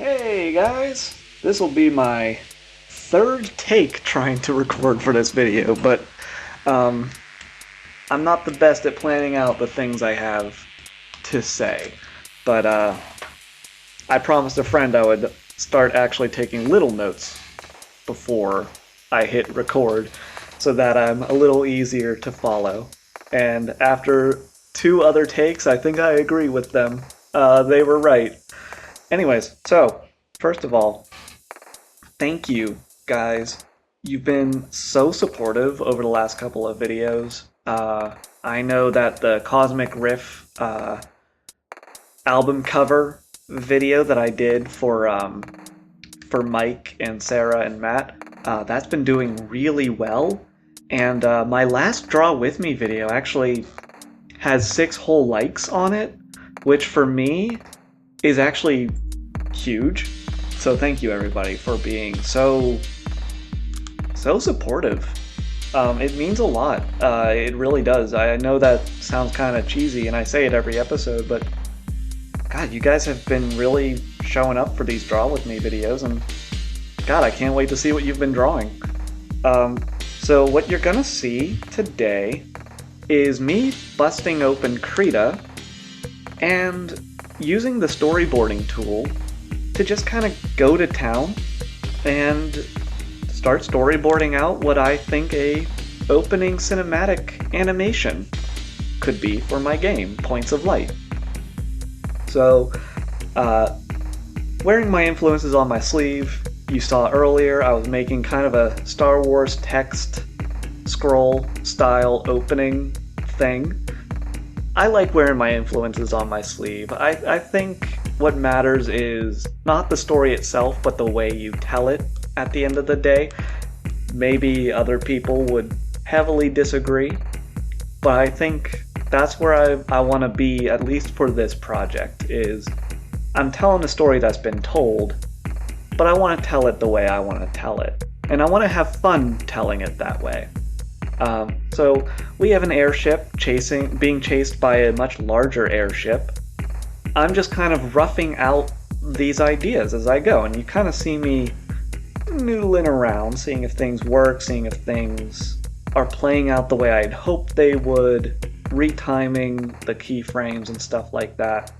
Hey guys, this will be my third take trying to record for this video, but um, I'm not the best at planning out the things I have to say. But I promised a friend I would start actually taking little notes before I hit record so that I'm a little easier to follow. And after two other takes, I think I agree with them. They were right. Anyways, so first of all, thank you guys. You've been so supportive over the last couple of videos. I know that the Cosmic Riff album cover video that I did for Mike and Sarah and Matt, that's been doing really well. And my last Draw With Me video actually has 6 whole likes on it, which for me is actually huge. So thank you everybody for being so supportive. It means a lot. It really does. I know that sounds kind of cheesy and I say it every episode, but God, you guys have been really showing up for these Draw With Me videos, and God, I can't wait to see what you've been drawing. So what you're gonna see today is me busting open Krita and using the storyboarding tool to just kind of go to town and start storyboarding out what I think a opening cinematic animation could be for my game, Points of Light. So, wearing my influences on my sleeve, you saw earlier I was making kind of a Star Wars text scroll style opening thing. I like wearing my influences on my sleeve. I think what matters is not the story itself, but the way you tell it at the end of the day. Maybe other people would heavily disagree, but I think that's where I want to be, at least for this project, is I'm telling a story that's been told, but I want to tell it the way I want to tell it. And I want to have fun telling it that way. So we have an airship being chased by a much larger airship. I'm just kind of roughing out these ideas as I go, and you kind of see me noodling around, seeing if things work, seeing if things are playing out the way I'd hoped they would, retiming the keyframes and stuff like that.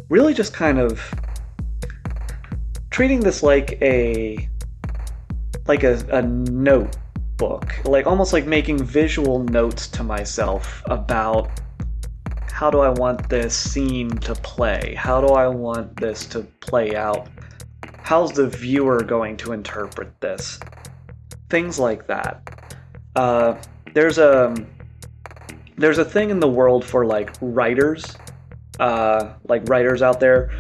Really just kind of treating this like a notebook, like almost like making visual notes to myself about how do I want this scene to play? How do I want this to play out? How's the viewer going to interpret this? Things like that. There's a thing in the world for like writers out there.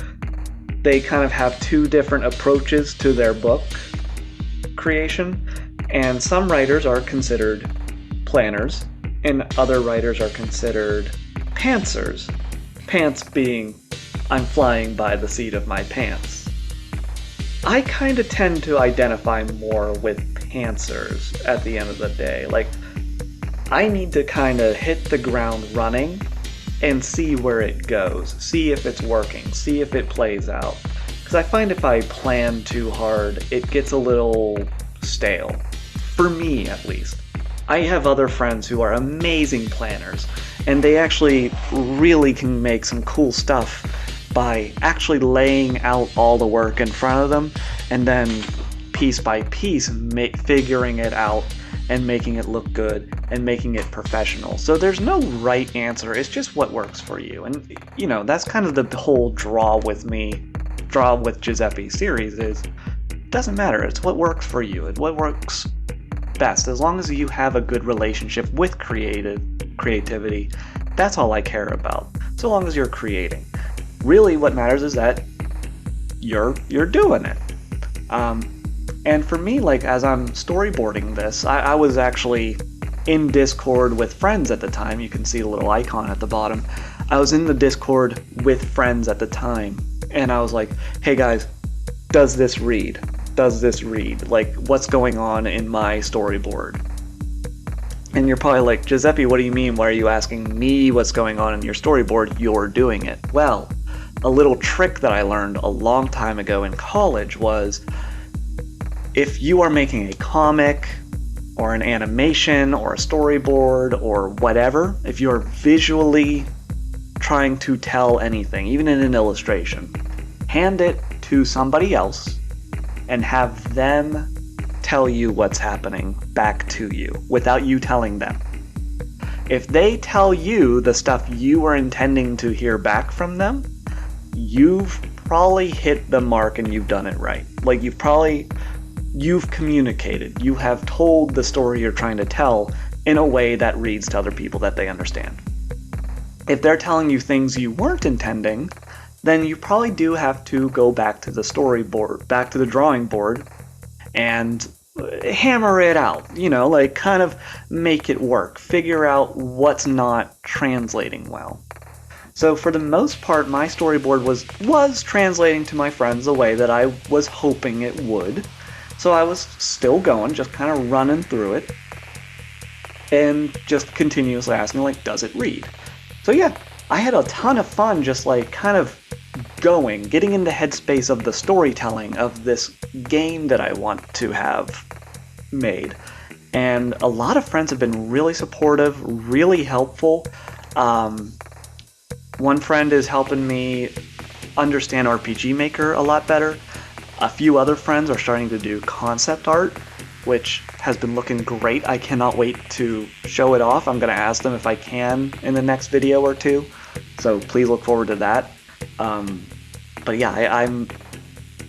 They kind of have two different approaches to their book creation, and some writers are considered planners, and other writers are considered pantsers. Pants being, I'm flying by the seat of my pants. I kind of tend to identify more with pantsers at the end of the day. Like, I need to kind of hit the ground running and see where it goes, see if it's working, see if it plays out. Because I find if I plan too hard, it gets a little stale. For me, at least. I have other friends who are amazing planners, and they actually really can make some cool stuff by actually laying out all the work in front of them, and then piece by piece figuring it out and making it look good and making it professional. So there's no right answer, it's just what works for you. And you know, that's kind of the whole Draw With Joseppi series is, it doesn't matter, it's what works for you, it's what works best. As long as you have a good relationship with creativity, that's all I care about. So long as you're creating. Really what matters is that you're doing it. And for me, like, as I'm storyboarding this, I was actually in Discord with friends at the time. You can see the little icon at the bottom. I was in the Discord with friends at the time, and I was like, hey guys, does this read? Does this read? Like, what's going on in my storyboard? And you're probably like, Joseppi, what do you mean? Why are you asking me what's going on in your storyboard? You're doing it. Well, a little trick that I learned a long time ago in college was, if you are making a comic or an animation or a storyboard or whatever, if you're visually trying to tell anything, even in an illustration, hand it to somebody else and have them tell you what's happening back to you without you telling them. If they tell you the stuff you were intending to hear back from them, you've probably hit the mark and you've done it right. Like, you've communicated. You have told the story you're trying to tell in a way that reads to other people that they understand. If they're telling you things you weren't intending, then you probably do have to go back to the storyboard, back to the drawing board, and hammer it out, like kind of make it work, figure out what's not translating well. So for the most part, my storyboard was translating to my friends the way that I was hoping it would. So I was still going, just kind of running through it, and just continuously asking, like, does it read? So yeah, I had a ton of fun just like kind of getting in the headspace of the storytelling of this game that I want to have made. And a lot of friends have been really supportive, really helpful. One friend is helping me understand RPG Maker a lot better. A few other friends are starting to do concept art, which has been looking great. I cannot wait to show it off. I'm going to ask them if I can in the next video or two, so please look forward to that. But yeah, I'm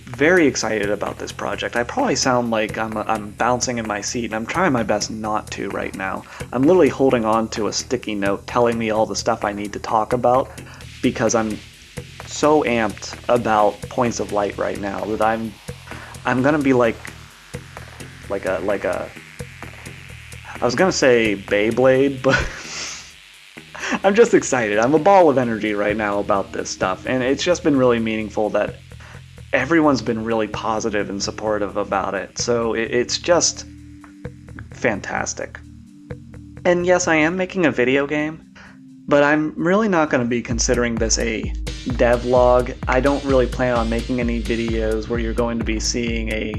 very excited about this project. I probably sound like I'm bouncing in my seat, and I'm trying my best not to right now. I'm literally holding on to a sticky note telling me all the stuff I need to talk about, because I'm so amped about Points of Light right now that I'm gonna be like a I was gonna say Beyblade, but I'm just excited. I'm a ball of energy right now about this stuff, and it's just been really meaningful that everyone's been really positive and supportive about it. So it's just fantastic. And yes, I am making a video game, but I'm really not going to be considering this a devlog. I don't really plan on making any videos where you're going to be seeing a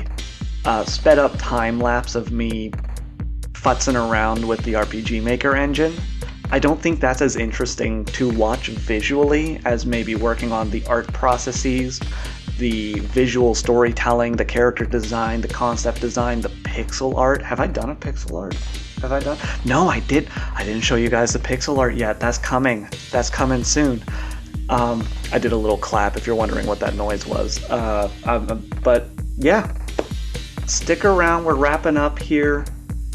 sped up time lapse of me futzing around with the RPG Maker engine. I don't think that's as interesting to watch visually as maybe working on the art processes, the visual storytelling, the character design, the concept design, the pixel art. Have I done a pixel art? Have I done? No, I didn't show you guys the pixel art yet. That's coming. That's coming soon. I did a little clap if you're wondering what that noise was. But yeah, stick around. We're wrapping up here.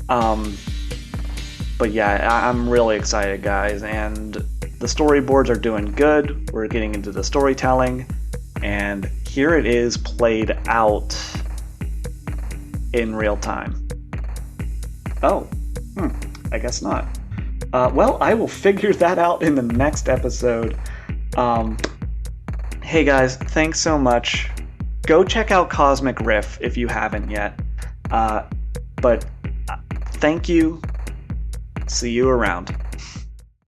But yeah, I'm really excited, guys, and the storyboards are doing good. We're getting into the storytelling, and here it is played out in real time. Oh, I guess not. Well, I will figure that out in the next episode. Hey guys, thanks so much. Go check out Cosmic Riff if you haven't yet. But thank you. See you around.